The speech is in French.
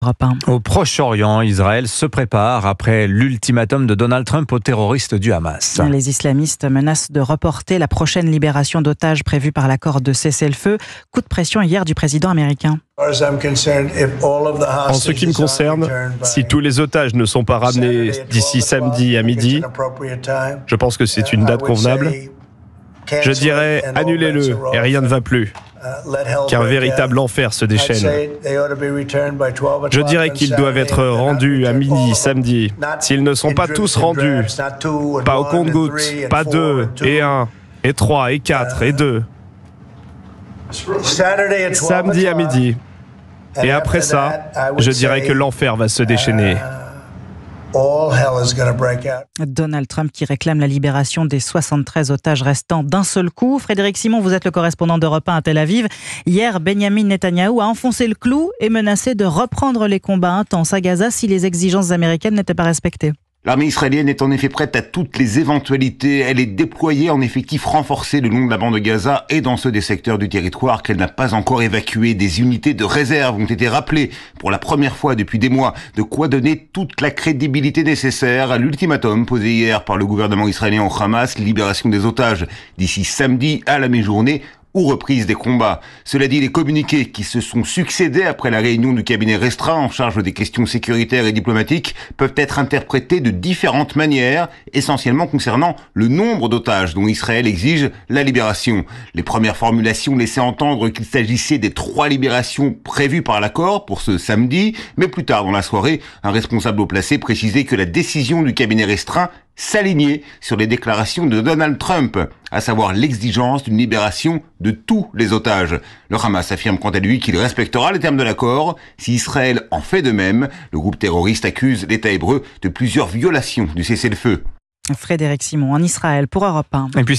Europe 1. Au Proche-Orient, Israël se prépare après l'ultimatum de Donald Trump aux terroristes du Hamas. Les islamistes menacent de reporter la prochaine libération d'otages prévue par l'accord de cessez-le-feu. Coup de pression hier du président américain. En ce qui me concerne, si tous les otages ne sont pas ramenés d'ici samedi à midi, je pense que c'est une date convenable. Je dirais annulez-le et rien ne va plus, qu'un véritable enfer se déchaîne. Je dirais qu'ils doivent être rendus à midi samedi. S'ils ne sont pas tous rendus, pas au compte-gouttes, pas 2 et 1 et 3 et 4 et 2. Samedi à midi. Et après ça, je dirais que l'enfer va se déchaîner. Donald Trump qui réclame la libération des 73 otages restants d'un seul coup. Frédéric Simon, vous êtes le correspondant d'Europe 1 à Tel Aviv. Hier, Benyamin Netanyahou a enfoncé le clou et menacé de reprendre les combats intenses à Gaza si les exigences américaines n'étaient pas respectées. L'armée israélienne est en effet prête à toutes les éventualités. Elle est déployée en effectif renforcé le long de la bande de Gaza et dans ceux des secteurs du territoire qu'elle n'a pas encore évacués. Des unités de réserve ont été rappelées pour la première fois depuis des mois. De quoi donner toute la crédibilité nécessaire à l'ultimatum posé hier par le gouvernement israélien au Hamas, libération des otages d'ici samedi à la mi-journée ou reprise des combats. Cela dit, les communiqués qui se sont succédés après la réunion du cabinet restreint en charge des questions sécuritaires et diplomatiques peuvent être interprétés de différentes manières, essentiellement concernant le nombre d'otages dont Israël exige la libération. Les premières formulations laissaient entendre qu'il s'agissait des 3 libérations prévues par l'accord pour ce samedi, mais plus tard dans la soirée, un responsable haut placé précisait que la décision du cabinet restreint s'aligner sur les déclarations de Donald Trump, à savoir l'exigence d'une libération de tous les otages. Le Hamas affirme quant à lui qu'il respectera les termes de l'accord. Si Israël en fait de même, le groupe terroriste accuse l'État hébreu de plusieurs violations du cessez-le-feu. Frédéric Simon en Israël pour Europe 1. Et puis